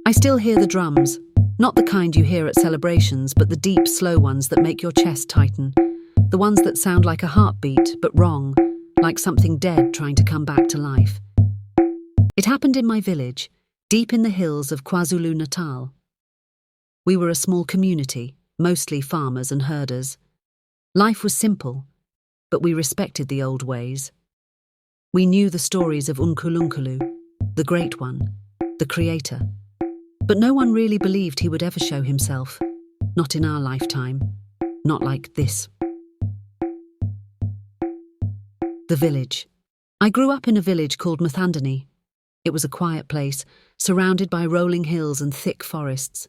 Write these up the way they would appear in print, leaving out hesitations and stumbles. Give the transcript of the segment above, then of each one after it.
I still hear the drums, not the kind you hear at celebrations, but the deep, slow ones that make your chest tighten. The ones that sound like a heartbeat, but wrong, like something dead trying to come back to life. It happened in my village, deep in the hills of KwaZulu-Natal. We were a small community, mostly farmers and herders. Life was simple, but we respected the old ways. We knew the stories of Unkulunkulu, the Great One, the Creator. But no one really believed he would ever show himself. Not in our lifetime. Not like this. The village. I grew up in a village called Mthandeni. It was a quiet place, surrounded by rolling hills and thick forests.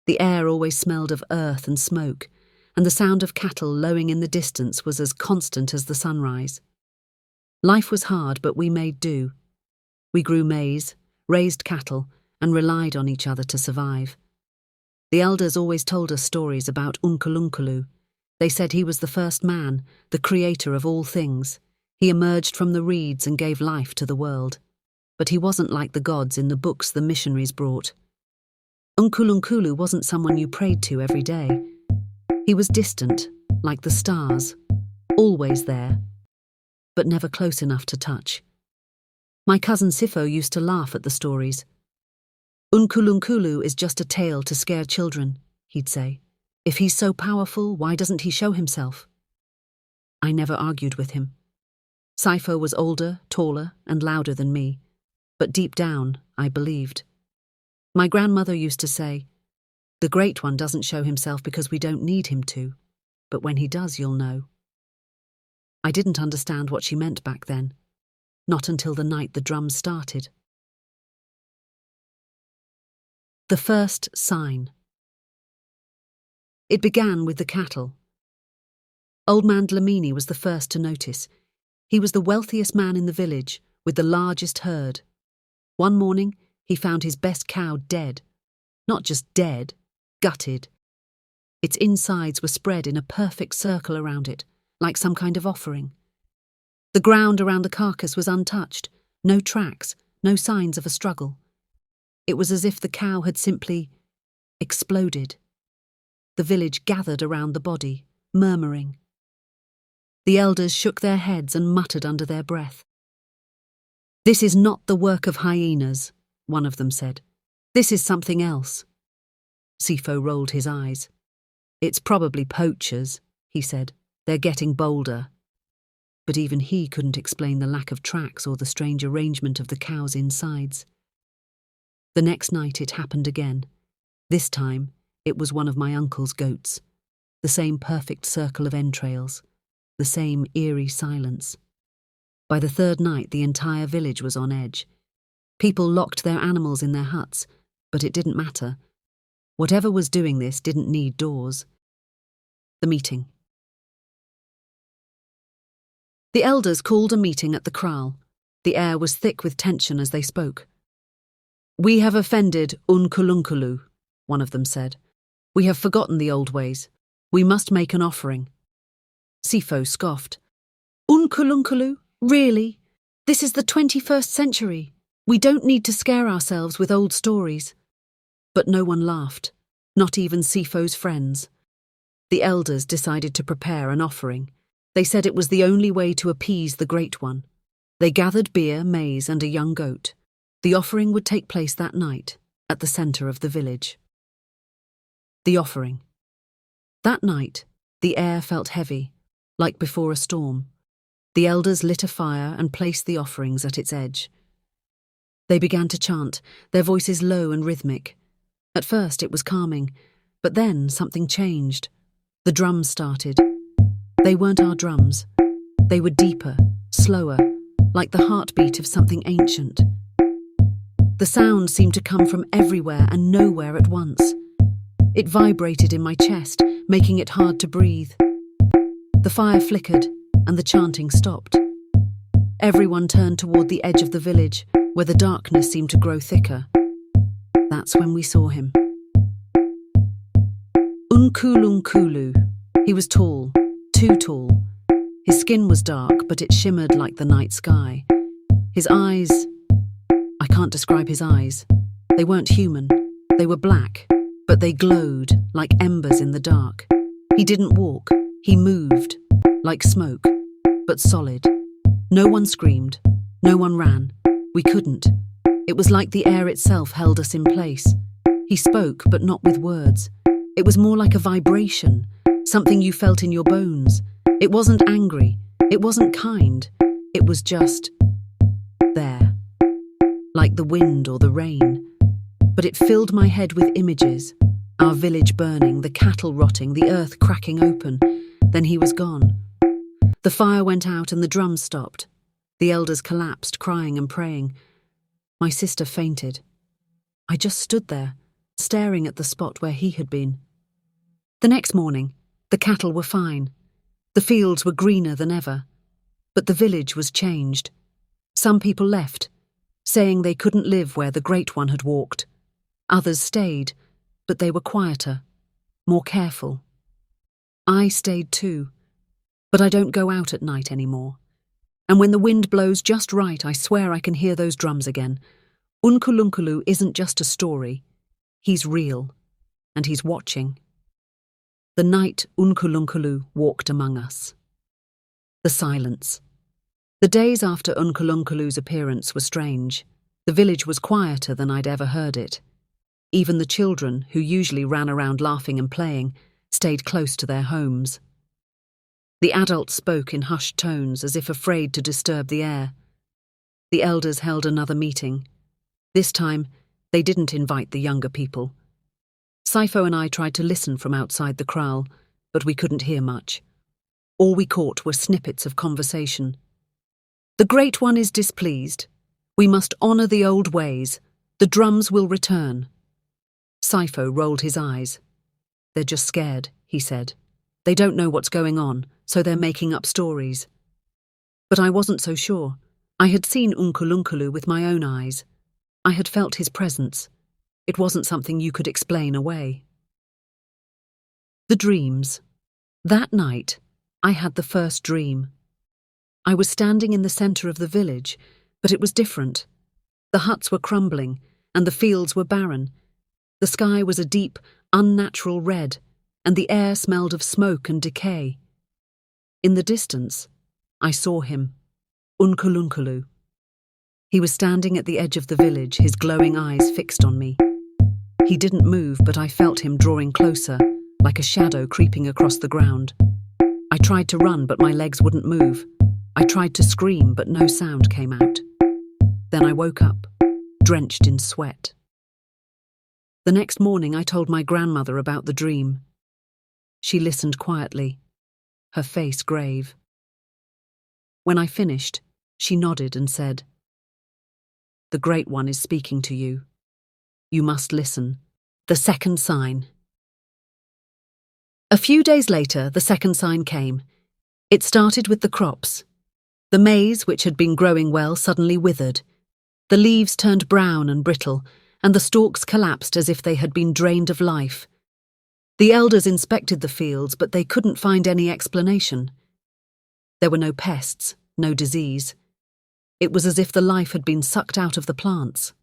The air always smelled of earth and smoke, and the sound of cattle lowing in the distance was as constant as the sunrise. Life was hard, but we made do. We grew maize, raised cattle, and relied on each other to survive. The elders always told us stories about Unkulunkulu. They said he was the first man, the creator of all things. He emerged from the reeds and gave life to the world. But he wasn't like the gods in the books the missionaries brought. Unkulunkulu wasn't someone you prayed to every day. He was distant, like the stars, always there, but never close enough to touch. My cousin Sifo used to laugh at the stories. Unkulunkulu is just a tale to scare children, he'd say. If he's so powerful, why doesn't he show himself? I never argued with him. Sifo was older, taller, and louder than me, but deep down, I believed. My grandmother used to say, "The Great One doesn't show himself because we don't need him to, but when he does, you'll know." I didn't understand what she meant back then, not until the night the drums started. The first sign. It began with the cattle. Old man Dlamini was the first to notice. He was the wealthiest man in the village, with the largest herd. One morning, he found his best cow dead. Not just dead, gutted. Its insides were spread in a perfect circle around it, like some kind of offering. The ground around the carcass was untouched, no tracks, no signs of a struggle. It was as if the cow had simply exploded. The village gathered around the body, murmuring. The elders shook their heads and muttered under their breath. "This is not the work of hyenas," one of them said. "This is something else." Sifo rolled his eyes. "It's probably poachers," he said. "They're getting bolder." But even he couldn't explain the lack of tracks or the strange arrangement of the cow's insides. The next night it happened again. This time, it was one of my uncle's goats. The same perfect circle of entrails. The same eerie silence. By the third night, the entire village was on edge. People locked their animals in their huts, but it didn't matter. Whatever was doing this didn't need doors. The meeting. The elders called a meeting at the kraal. The air was thick with tension as they spoke. "We have offended Unkulunkulu," one of them said. "We have forgotten the old ways. We must make an offering." Sifo scoffed. "Unkulunkulu? Really? This is the 21st century. We don't need to scare ourselves with old stories." But no one laughed, not even Sifo's friends. The elders decided to prepare an offering. They said it was the only way to appease the Great One. They gathered beer, maize, and a young goat. The offering would take place that night, at the centre of the village. The offering. That night, the air felt heavy, like before a storm. The elders lit a fire and placed the offerings at its edge. They began to chant, their voices low and rhythmic. At first it was calming, but then something changed. The drums started. They weren't our drums. They were deeper, slower, like the heartbeat of something ancient. The sound seemed to come from everywhere and nowhere at once. It vibrated in my chest, making it hard to breathe. The fire flickered, and the chanting stopped. Everyone turned toward the edge of the village, where the darkness seemed to grow thicker. That's when we saw him. Unkulunkulu. He was tall, too tall. His skin was dark, but it shimmered like the night sky. His eyes... I can't describe his eyes. They weren't human. They were black, but they glowed like embers in the dark. He didn't walk. He moved, like smoke, but solid. No one screamed. No one ran. We couldn't. It was like the air itself held us in place. He spoke, but not with words. It was more like a vibration, something you felt in your bones. It wasn't angry. It wasn't kind. It was just there, like the wind or the rain. But it filled my head with images. Our village burning, the cattle rotting, the earth cracking open. Then he was gone. The fire went out and the drums stopped. The elders collapsed, crying and praying. My sister fainted. I just stood there, staring at the spot where he had been. The next morning, the cattle were fine. The fields were greener than ever. But the village was changed. Some people left, saying they couldn't live where the Great One had walked. Others stayed, but they were quieter, more careful. I stayed too, but I don't go out at night anymore. And when the wind blows just right, I swear I can hear those drums again. Unkulunkulu isn't just a story. He's real, and he's watching. The night Unkulunkulu walked among us. The silence. The days after Unkulunkulu's appearance were strange. The village was quieter than I'd ever heard it. Even the children, who usually ran around laughing and playing, stayed close to their homes. The adults spoke in hushed tones as if afraid to disturb the air. The elders held another meeting. This time, they didn't invite the younger people. Saifo and I tried to listen from outside the kraal, but we couldn't hear much. All we caught were snippets of conversation. The Great One is displeased. We must honour the old ways. The drums will return. Saifo rolled his eyes. They're just scared, he said. They don't know what's going on, so they're making up stories. But I wasn't so sure. I had seen Unkulunkulu with my own eyes. I had felt his presence. It wasn't something you could explain away. The dreams. That night, I had the first dream. I was standing in the centre of the village, but it was different. The huts were crumbling, and the fields were barren. The sky was a deep, unnatural red, and the air smelled of smoke and decay. In the distance, I saw him, Unkulunkulu. He was standing at the edge of the village, his glowing eyes fixed on me. He didn't move, but I felt him drawing closer, like a shadow creeping across the ground. I tried to run, but my legs wouldn't move. I tried to scream, but no sound came out. Then I woke up, drenched in sweat. The next morning I told my grandmother about the dream. She listened quietly, her face grave. When I finished, she nodded and said, "The Great One is speaking to you. You must listen." The second sign. A few days later, the second sign came. It started with the crops. The maize, which had been growing well, suddenly withered. The leaves turned brown and brittle, and the stalks collapsed as if they had been drained of life. The elders inspected the fields, but they couldn't find any explanation. There were no pests, no disease. It was as if the life had been sucked out of the plants.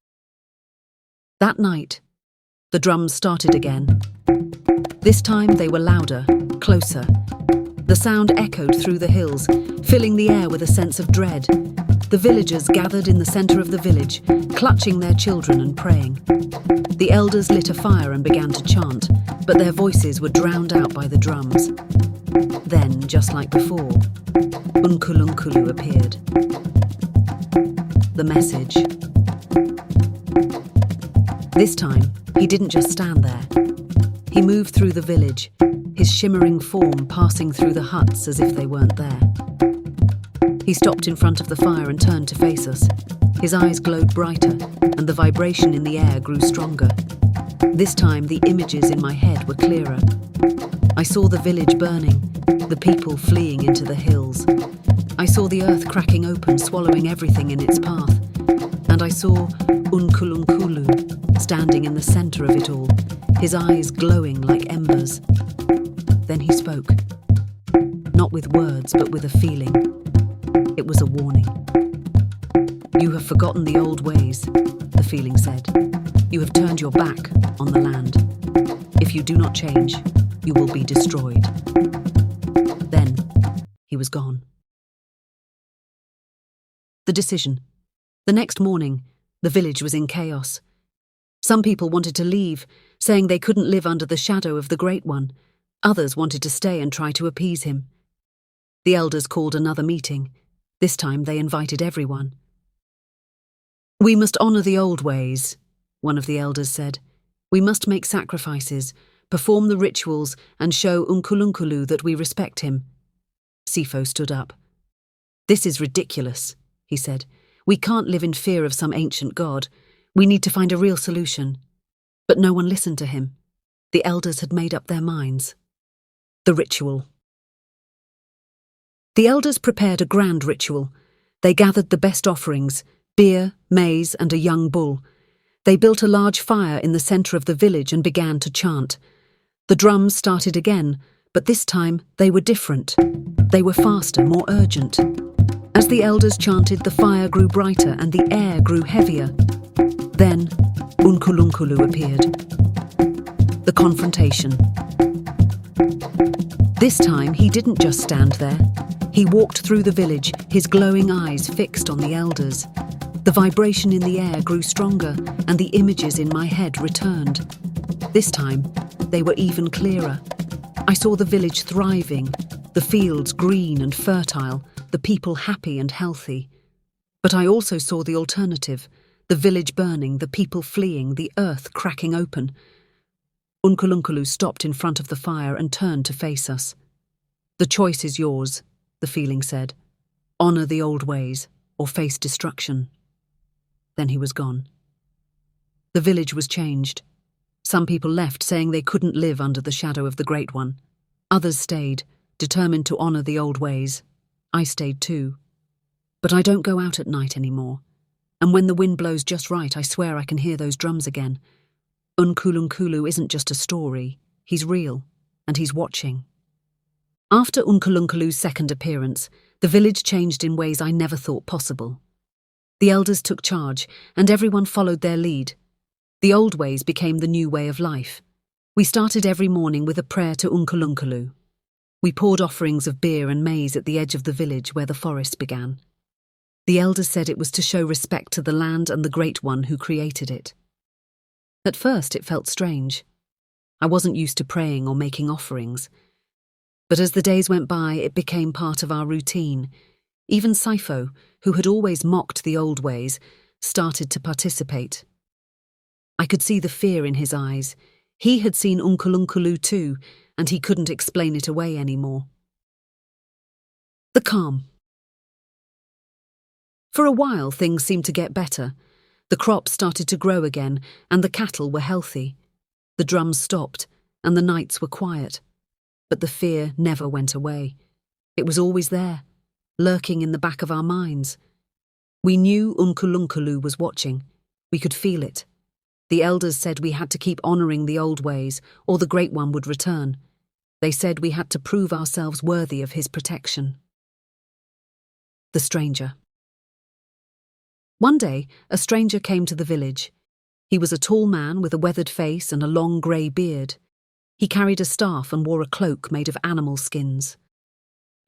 That night, the drums started again. This time they were louder, closer. The sound echoed through the hills, filling the air with a sense of dread. The villagers gathered in the centre of the village, clutching their children and praying. The elders lit a fire and began to chant, but their voices were drowned out by the drums. Then, just like before, Unkulunkulu appeared. The message. This time, he didn't just stand there. He moved through the village, his shimmering form passing through the huts as if they weren't there. He stopped in front of the fire and turned to face us. His eyes glowed brighter, and the vibration in the air grew stronger. This time, the images in my head were clearer. I saw the village burning, the people fleeing into the hills. I saw the earth cracking open, swallowing everything in its path. And I saw Unkulunkulu standing in the centre of it all, his eyes glowing like embers. Then he spoke. Not with words, but with a feeling. It was a warning. "You have forgotten the old ways," the feeling said. You have turned your back on the land. If you do not change, you will be destroyed." Then he was gone. The decision. The next morning, the village was in chaos. Some people wanted to leave, saying they couldn't live under the shadow of the Great One. Others wanted to stay and try to appease him. The elders called another meeting. This time they invited everyone. "We must honour the old ways," one of the elders said. "We must make sacrifices, perform the rituals, and show Unkulunkulu that we respect him." Sifo stood up. "This is ridiculous," he said. "We can't live in fear of some ancient god. We need to find a real solution." But no one listened to him. The elders had made up their minds. The ritual. The elders prepared a grand ritual. They gathered the best offerings, beer, maize, and a young bull. They built a large fire in the centre of the village and began to chant. The drums started again, but this time they were different. They were faster, more urgent. As the elders chanted, the fire grew brighter and the air grew heavier. Then Unkulunkulu appeared. The confrontation. This time he didn't just stand there. He walked through the village, his glowing eyes fixed on the elders. The vibration in the air grew stronger, and the images in my head returned. This time, they were even clearer. I saw the village thriving, the fields green and fertile, the people happy and healthy. But I also saw the alternative, the village burning, the people fleeing, the earth cracking open. Unkulunkulu stopped in front of the fire and turned to face us. "The choice is yours," the feeling said. "Honour the old ways, or face destruction." Then he was gone. The village was changed. Some people left, saying they couldn't live under the shadow of the Great One. Others stayed, determined to honour the old ways. I stayed too. But I don't go out at night anymore. And when the wind blows just right, I swear I can hear those drums again. Unkulunkulu isn't just a story. He's real, and he's watching. After Unkulunkulu's second appearance, the village changed in ways I never thought possible. The elders took charge, and everyone followed their lead. The old ways became the new way of life. We started every morning with a prayer to Unkulunkulu. We poured offerings of beer and maize at the edge of the village where the forest began. The elders said it was to show respect to the land and the Great One who created it. At first it felt strange. I wasn't used to praying or making offerings. But as the days went by, it became part of our routine. Even Sifo, who had always mocked the old ways, started to participate. I could see the fear in his eyes. He had seen Unkulunkulu too, and he couldn't explain it away anymore. The calm. For a while, things seemed to get better. The crops started to grow again, and the cattle were healthy. The drums stopped, and the nights were quiet. But the fear never went away. It was always there, lurking in the back of our minds. We knew Unkulunkulu was watching. We could feel it. The elders said we had to keep honouring the old ways, or the Great One would return. They said we had to prove ourselves worthy of his protection. The stranger. One day, a stranger came to the village. He was a tall man with a weathered face and a long grey beard. He carried a staff and wore a cloak made of animal skins.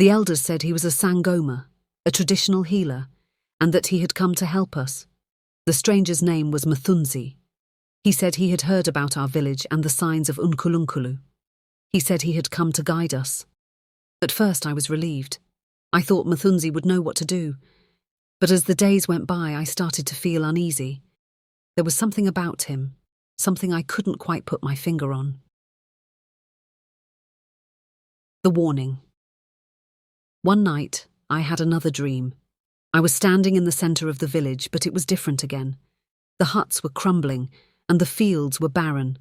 The elders said he was a sangoma, a traditional healer, and that he had come to help us. The stranger's name was Mthandeni. He said he had heard about our village and the signs of Unkulunkulu. He said he had come to guide us. At first I was relieved. I thought Mthandeni would know what to do. But as the days went by, I started to feel uneasy. There was something about him, something I couldn't quite put my finger on. The warning. One night, I had another dream. I was standing in the centre of the village, but it was different again. The huts were crumbling, and the fields were barren.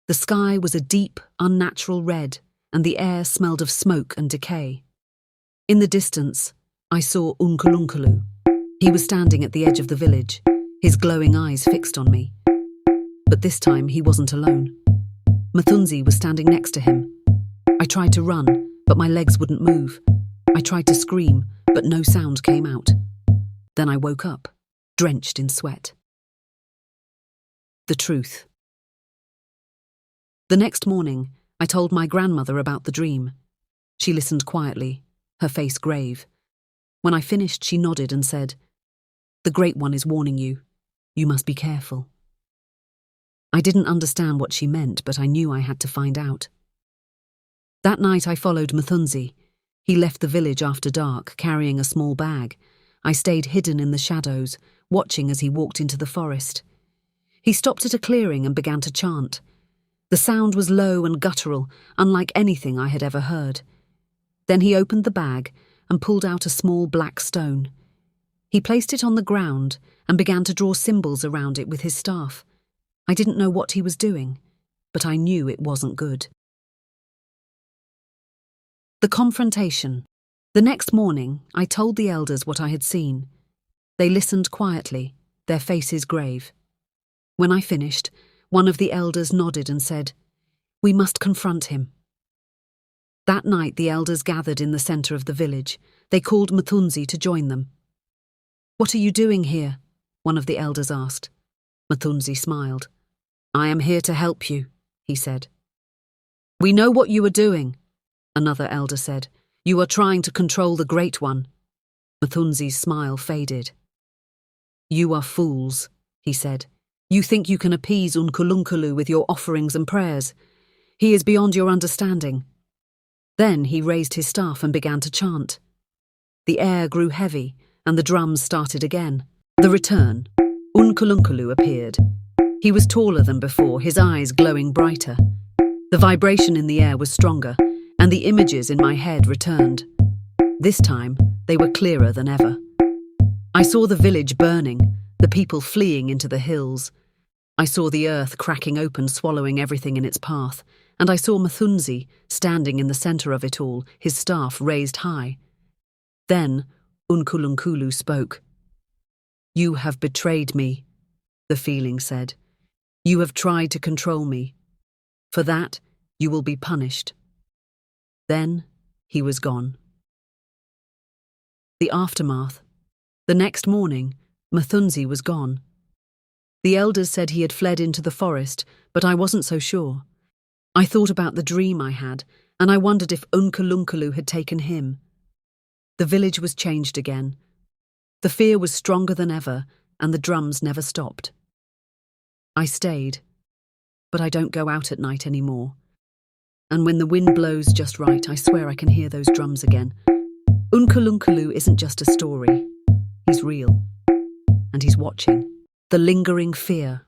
The sky was a deep, unnatural red, and the air smelled of smoke and decay. In the distance, I saw Unkulunkulu. He was standing at the edge of the village, his glowing eyes fixed on me. But this time he wasn't alone. Mthandeni was standing next to him. I tried to run, but my legs wouldn't move. I tried to scream, but no sound came out. Then I woke up, drenched in sweat. The truth. The next morning, I told my grandmother about the dream. She listened quietly, her face grave. When I finished, she nodded and said, "The Great One is warning you. You must be careful." I didn't understand what she meant, but I knew I had to find out. That night I followed Mthandeni. He left the village after dark, carrying a small bag. I stayed hidden in the shadows, watching as he walked into the forest. He stopped at a clearing and began to chant. The sound was low and guttural, unlike anything I had ever heard. Then he opened the bag and pulled out a small black stone. He placed it on the ground and began to draw symbols around it with his staff. I didn't know what he was doing, but I knew it wasn't good. The confrontation. The next morning, I told the elders what I had seen. They listened quietly, their faces grave. When I finished, one of the elders nodded and said, "We must confront him." That night the elders gathered in the centre of the village. They called Mthandeni to join them. "What are you doing here?" one of the elders asked. Mthandeni smiled. "I am here to help you," he said. "We know what you are doing," another elder said. "You are trying to control the Great One." Mthandeni's smile faded. "You are fools," he said. "You think you can appease Unkulunkulu with your offerings and prayers. He is beyond your understanding." Then he raised his staff and began to chant. The air grew heavy, and the drums started again. The return. Unkulunkulu appeared. He was taller than before, his eyes glowing brighter. The vibration in the air was stronger, and the images in my head returned. This time, they were clearer than ever. I saw the village burning, the people fleeing into the hills. I saw the earth cracking open, swallowing everything in its path, and I saw Mthandeni standing in the centre of it all, his staff raised high. Then Unkulunkulu spoke. "You have betrayed me," the feeling said. "You have tried to control me. For that, you will be punished." Then he was gone. The aftermath. The next morning, Mthandeni was gone. The elders said he had fled into the forest, but I wasn't so sure. I thought about the dream I had, and I wondered if Unkulunkulu had taken him. The village was changed again. The fear was stronger than ever, and the drums never stopped. I stayed, but I don't go out at night anymore. And when the wind blows just right, I swear I can hear those drums again. Unkulunkulu isn't just a story. He's real. And he's watching. The lingering fear.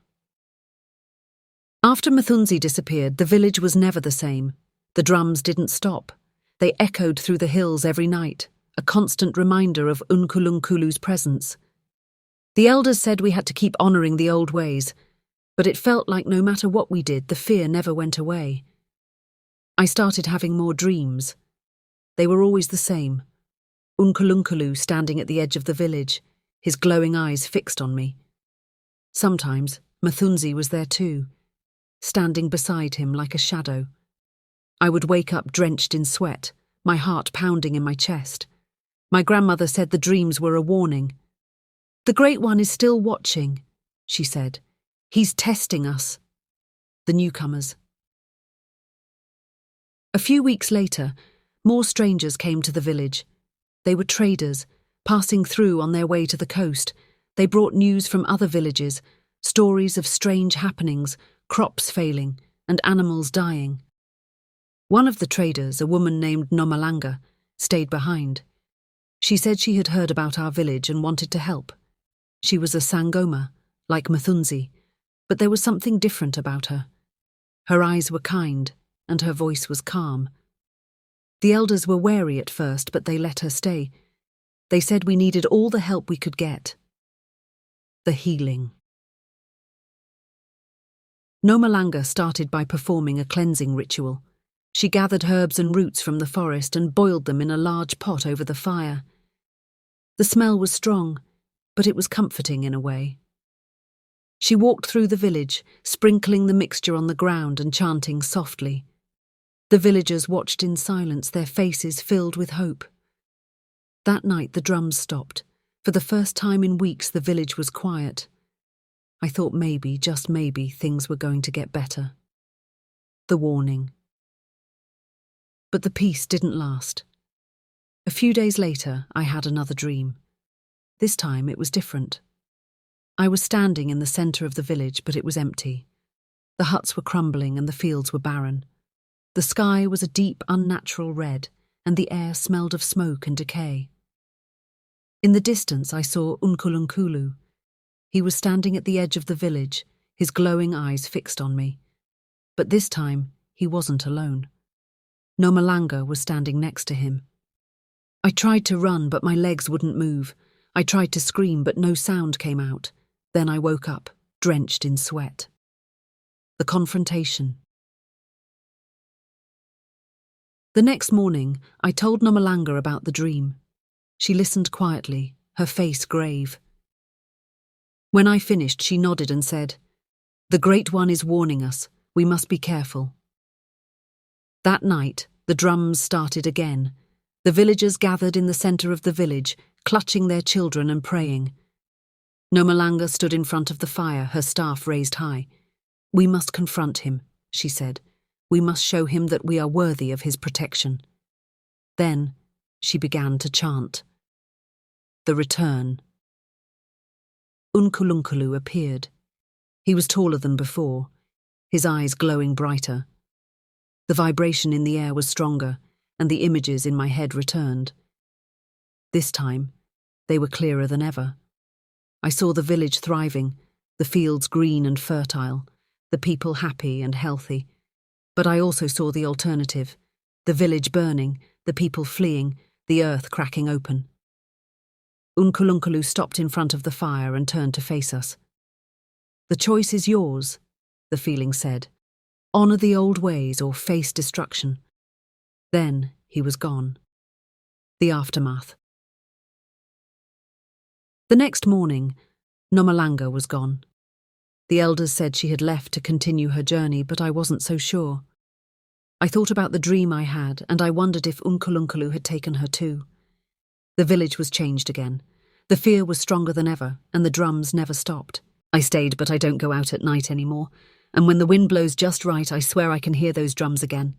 After Mthandeni disappeared, the village was never the same. The drums didn't stop. They echoed through the hills every night, a constant reminder of Unkulunkulu's presence. The elders said we had to keep honouring the old ways, but it felt like no matter what we did, the fear never went away. I started having more dreams. They were always the same. Unkulunkulu standing at the edge of the village, his glowing eyes fixed on me. Sometimes Mthandeni was there too, standing beside him like a shadow. I would wake up drenched in sweat, my heart pounding in my chest. My grandmother said the dreams were a warning. "The Great One is still watching," she said. "He's testing us." The newcomers. A few weeks later, more strangers came to the village. They were traders, passing through on their way to the coast. They brought news from other villages, stories of strange happenings, crops failing, and animals dying. One of the traders, a woman named Nomalanga, stayed behind. She said she had heard about our village and wanted to help. She was a Sangoma, like Mthandeni, but there was something different about her. Her eyes were kind, and her voice was calm. The elders were wary at first, but they let her stay. They said we needed all the help we could get. The healing. Nomalanga started by performing a cleansing ritual. She gathered herbs and roots from the forest and boiled them in a large pot over the fire. The smell was strong, but it was comforting in a way. She walked through the village, sprinkling the mixture on the ground and chanting softly. The villagers watched in silence, their faces filled with hope. That night the drums stopped. For the first time in weeks the village was quiet. I thought maybe, just maybe, things were going to get better. The warning. But the peace didn't last. A few days later, I had another dream. This time it was different. I was standing in the centre of the village, but it was empty. The huts were crumbling and the fields were barren. The sky was a deep, unnatural red, and the air smelled of smoke and decay. In the distance I saw Unkulunkulu. He was standing at the edge of the village, his glowing eyes fixed on me. But this time he wasn't alone. Nomalanga was standing next to him. I tried to run, but my legs wouldn't move. I tried to scream, but no sound came out. Then I woke up, drenched in sweat. The confrontation. The next morning, I told Nomalanga about the dream. She listened quietly, her face grave. When I finished, she nodded and said, "The Great One is warning us. We must be careful." That night, the drums started again. The villagers gathered in the centre of the village, clutching their children and praying. Nomalanga stood in front of the fire, her staff raised high. "We must confront him," she said. "We must show him that we are worthy of his protection." Then she began to chant. The return. Unkulunkulu appeared. He was taller than before, his eyes glowing brighter. The vibration in the air was stronger, and the images in my head returned. This time, they were clearer than ever. I saw the village thriving, the fields green and fertile, the people happy and healthy. But I also saw the alternative, the village burning, the people fleeing, the earth cracking open. Unkulunkulu stopped in front of the fire and turned to face us. "The choice is yours," the feeling said. "Honour the old ways or face destruction." Then he was gone. The aftermath. The next morning, Nomalanga was gone. The elders said she had left to continue her journey, but I wasn't so sure. I thought about the dream I had, and I wondered if Unkulunkulu had taken her too. The village was changed again. The fear was stronger than ever, and the drums never stopped. I stayed, but I don't go out at night anymore, and when the wind blows just right, I swear I can hear those drums again.